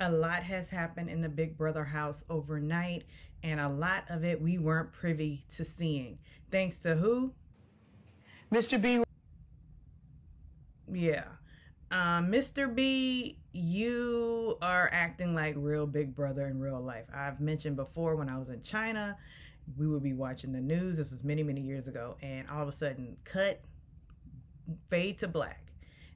a lot has happened in the Big Brother house overnight, and a lot of it we weren't privy to seeing. Thanks to who? Mr. B. Yeah. Mr. B, you are acting like real Big Brother in real life. I've mentioned before when I was in China, we would be watching the news. This was many, many years ago. And all of a sudden, fade to black.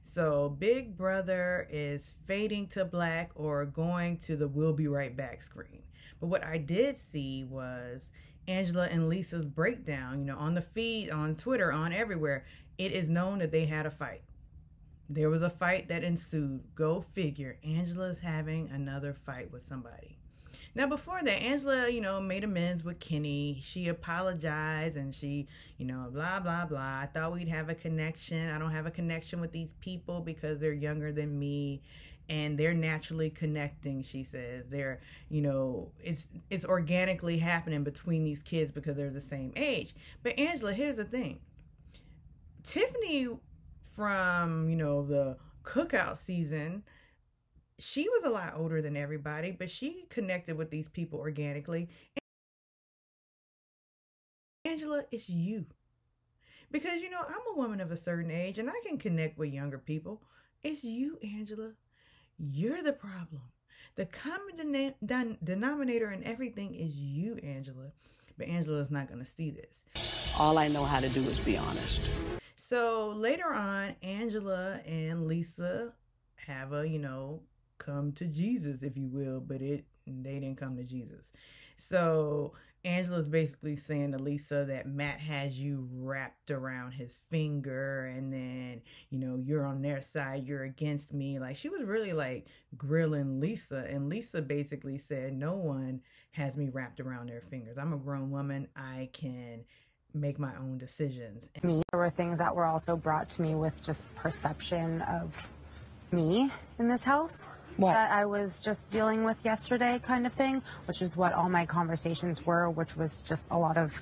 So Big Brother is fading to black or going to the we'll be right back screen. But what I did see was Angela and Lisa's breakdown, you know, on the feed, on Twitter, on everywhere. It is known that they had a fight. There was a fight that ensued. Go figure. Angela's having another fight with somebody. Now, before that, Angela, you know, made amends with Kenny. She apologized and she, you know, blah, blah, blah. I thought we'd have a connection. I don't have a connection with these people because they're younger than me and they're naturally connecting, she says. They're, you know, it's organically happening between these kids because they're the same age. But Angela, here's the thing. Tiffany from, you know, the cookout season, she was a lot older than everybody, but she connected with these people organically. Angela, it's you. Because, you know, I'm a woman of a certain age and I can connect with younger people. It's you, Angela. You're the problem. The common denominator in everything is you, Angela. But Angela's not going to see this. All I know how to do is be honest. So later on, Angela and Lisa have a, you know, come to Jesus, if you will, but they didn't come to Jesus. So Angela's basically saying to Lisa that Matt has you wrapped around his finger and then, you know, you're on their side, you're against me. Like, she was really like grilling Lisa, and Lisa basically said, no one has me wrapped around their fingers. I'm a grown woman. I can make my own decisions. There were things that were also brought to me with just perception of me in this house. What? That I was just dealing with yesterday, kind of thing, which is what all my conversations were, which was just a lot of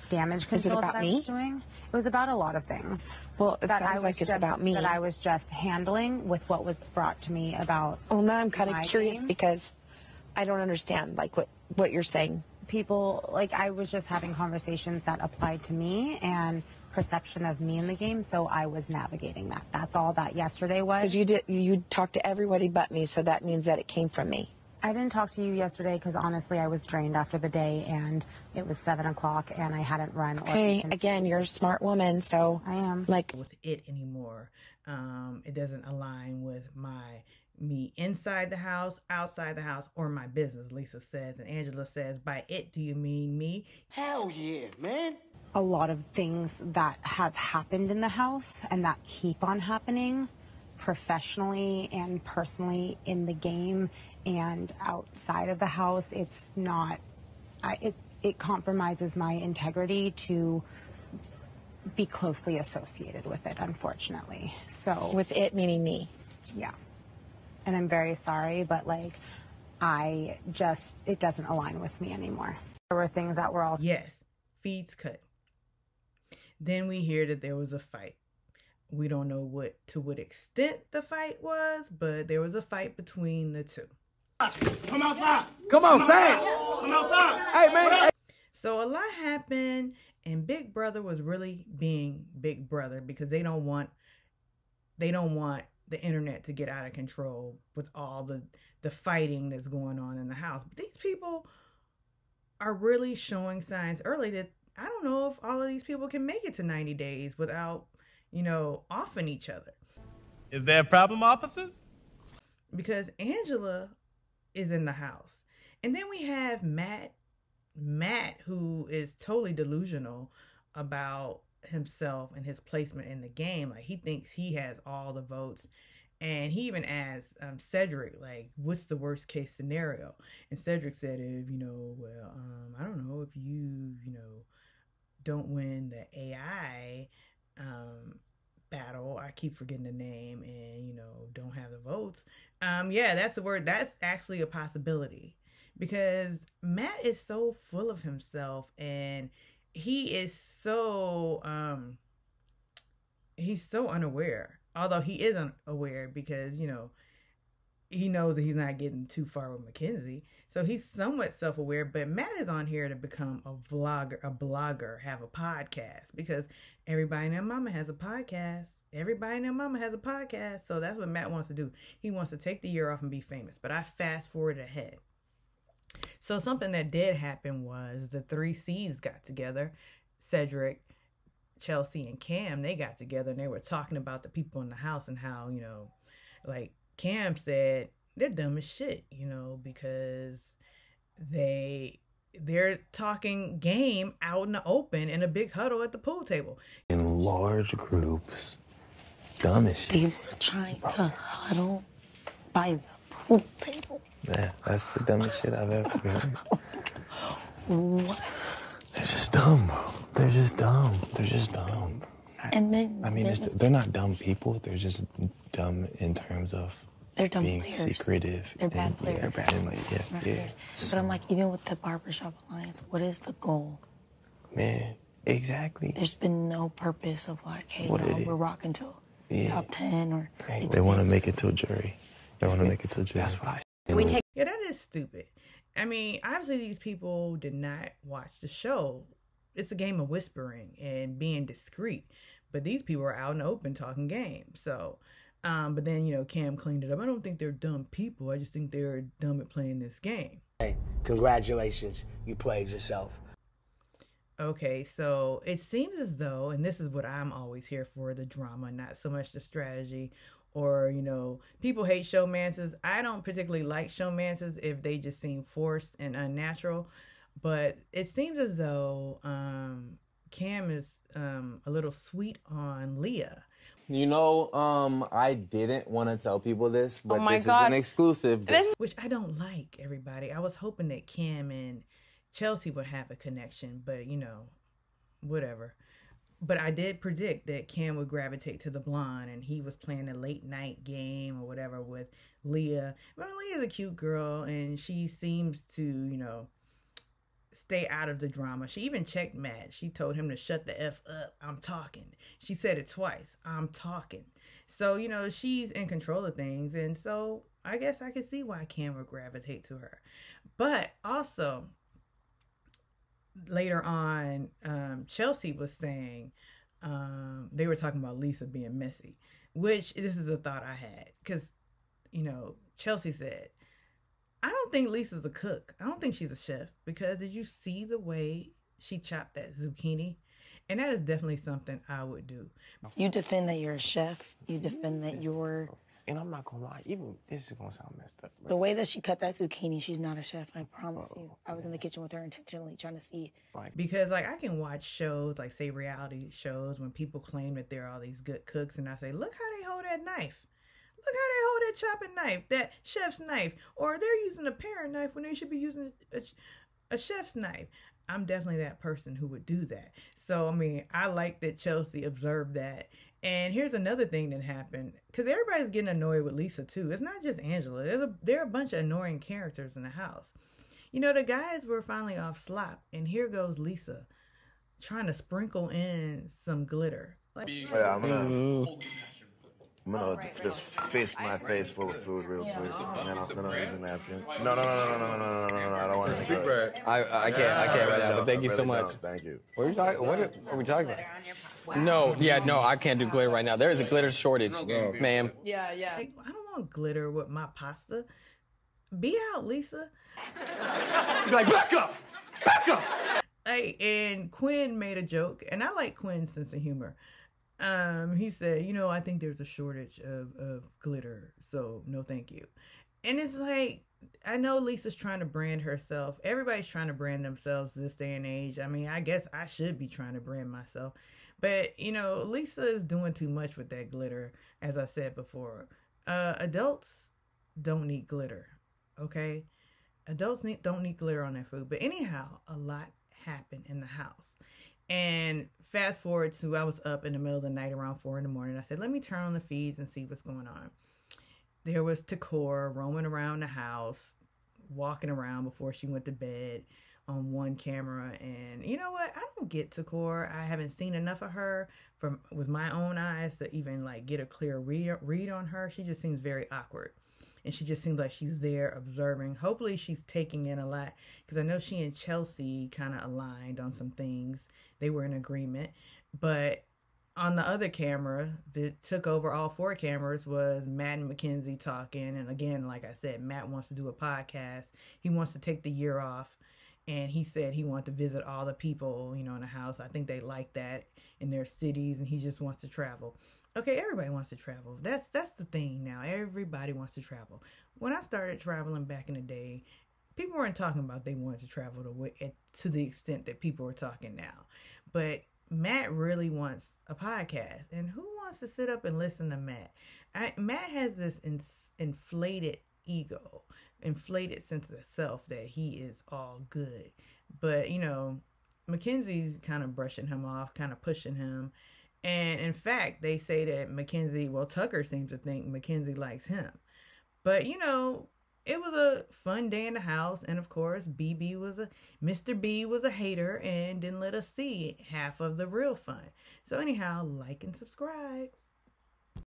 damage control that I was doing. It was about a lot of things. Well, it sounds like it's about me. That I was just handling with what was brought to me about. Well, now I'm kind of curious because I don't understand, like, what you're saying. People, like, I was just having conversations that applied to me and perception of me in the game, so I was navigating that. That's all that yesterday was. Because you talked to everybody but me, so that means that it came from me. I didn't talk to you yesterday because honestly I was drained after the day and it was 7 o'clock and I hadn't run. Okay, again, you're a smart woman, so I am. Like, with it anymore. It doesn't align with me inside the house, outside the house, or my business, Lisa says. And Angela says, by it, do you mean me? Hell yeah, man. A lot of things that have happened in the house and that keep on happening professionally and personally in the game and outside of the house. It's not, it compromises my integrity to be closely associated with it, unfortunately. So with it meaning me. Yeah. And I'm very sorry, but like, it doesn't align with me anymore. There were things that were also... Yes, feeds cut. Then we hear that there was a fight. We don't know to what extent the fight was, but there was a fight between the two. Come outside. Come outside. Come outside. Hey, man. So a lot happened, and Big Brother was really being Big Brother because they don't want the internet to get out of control with all the fighting that's going on in the house. But these people are really showing signs early that I don't know if all of these people can make it to 90 days without, you know, offing each other. Is there a problem, officers? Because Angela is in the house. And then we have Matt, who is totally delusional about himself and his placement in the game. Like, he thinks he has all the votes. And he even asked Cedric, like, what's the worst case scenario? And Cedric said, if, you know, well, I don't know, if you know, don't win the AI battle, I keep forgetting the name, and, you know, don't have the votes. Yeah, that's the word. That's actually a possibility because Matt is so full of himself and he is so, he's so unaware. Although he isn't aware because, you know, he knows that he's not getting too far with Mackenzie. So he's somewhat self-aware, but Matt is on here to become a blogger, have a podcast, because everybody and their mama has a podcast. Everybody and their mama has a podcast. So that's what Matt wants to do. He wants to take the year off and be famous. But I fast forward ahead. So something that did happen was the 3 C's got together. Cedric, Chelsea, and Cam, they got together and they were talking about the people in the house and how, you know, like Cam said, they're dumb as shit, you know, because they're talking game out in the open in a big huddle at the pool table. In large groups. Dumb as shit. They were trying to huddle by the pool table. Yeah, that's the dumbest shit I've ever heard. What? They're just dumb, bro. They're just dumb. They're just dumb. And then I mean, they're not dumb people. They're just dumb in terms of they're dumb being players. secretive. They're bad players. Yeah, they're bad. And like, yeah. But I'm like, even with the Barbershop Alliance, what is the goal? Man, exactly. There's been no purpose of like, hey, What no, it is. we're rocking till top 10 or... They want to make it to a jury. They want to make it to a jury. That's what I Yeah, that is stupid. I mean, obviously these people did not watch the show. It's a game of whispering and being discreet. But these people are out in the open talking game. So, but then, you know, Cam cleaned it up. I don't think they're dumb people. I just think they're dumb at playing this game. Hey, congratulations. You played yourself. Okay, so it seems as though, and this is what I'm always here for, the drama, not so much the strategy. Or, you know, people hate showmances. I don't particularly like showmances if they just seem forced and unnatural. But it seems as though Cam is a little sweet on Leah. You know, I didn't want to tell people this, but my this God. is an exclusive. Which I don't like, everybody. I was hoping that Cam and Chelsea would have a connection, but, you know, whatever. But I did predict that Cam would gravitate to the blonde, and he was playing a late night game or whatever with Leah. Well, Leah's a cute girl, and she seems to, you know, stay out of the drama. She even checked Matt. She told him to shut the F up. I'm talking. She said it twice. I'm talking. So, you know, she's in control of things. And so I guess I could see why Cam would gravitate to her. But also, later on, Chelsea was saying, they were talking about Lisa being messy, which this is a thought I had. Because, you know, Chelsea said, I don't think Lisa's a cook. I don't think she's a chef, because did you see the way she chopped that zucchini? And that is definitely something I would do. You defend that you're a chef. You defend that you're... And I'm not gonna lie, even this is gonna sound messed up. The way that she cut that zucchini, she's not a chef, I promise you. I was in the kitchen with her intentionally trying to see. Because, like, I can watch shows, like, say, reality shows, when people claim that they're all these good cooks, and I say, look how they hold that knife. Look how they hold that chopping knife, that chef's knife. Or they're using a paring knife when they should be using a chef's knife. I'm definitely that person who would do that. So, I mean, I like that Chelsea observed that. And here's another thing that happened, because everybody's getting annoyed with Lisa, too. It's not just Angela. There are a bunch of annoying characters in the house. You know, the guys were finally off slop, and here goes Lisa trying to sprinkle in some glitter. Like, yeah, I'm gonna just fist my face full of food real quick, and then I'm gonna use a napkin. No, I don't want to. I can't right now, but thank you so much. Thank you. What are we talking about? No, I can't do glitter right now. There is a glitter shortage, ma'am. Yeah. Like, I don't want glitter with my pasta. Be out, Lisa. Like, back up! Hey, and Quinn made a joke, and I like Quinn's sense of humor. He said, you know, I think there's a shortage of glitter, so no thank you. And it's like, I know Lisa's trying to brand herself. Everybody's trying to brand themselves this day and age. I mean, I guess I should be trying to brand myself. But, you know, Lisa is doing too much with that glitter, as I said before. Adults don't need glitter, okay? Adults don't need glitter on their food. But anyhow, a lot happened in the house. And fast forward to, I was up in the middle of the night around 4 a.m. I said, let me turn on the feeds and see what's going on. There was Takora roaming around the house, walking around before she went to bed on one camera. And you know what? I don't get Takora. I haven't seen enough of her with my own eyes to even like get a clear read on her. She just seems very awkward. and she just seems like she's there observing. Hopefully she's taking in a lot, because I know she and Chelsea kind of aligned on some things. They were in agreement. But on the other camera that took over all 4 cameras was Matt and Mackenzie talking. And again, like I said, Matt wants to do a podcast. He wants to take the year off. And he said he wanted to visit all the people, you know, in the house. I think they like that in their cities, and he just wants to travel. Okay, everybody wants to travel. That's the thing now. Everybody wants to travel. When I started traveling back in the day, people weren't talking about they wanted to travel to the extent that people are talking now. But Matt really wants a podcast. And who wants to sit up and listen to Matt? Matt has this inflated ego, inflated sense of self that he is all good. But, you know, Mackenzie's kind of brushing him off, kind of pushing him. And in fact, they say that Tucker seems to think Mackenzie likes him. But, you know, it was a fun day in the house. And of course, Mr. B was a hater and didn't let us see half of the real fun. So anyhow, like and subscribe.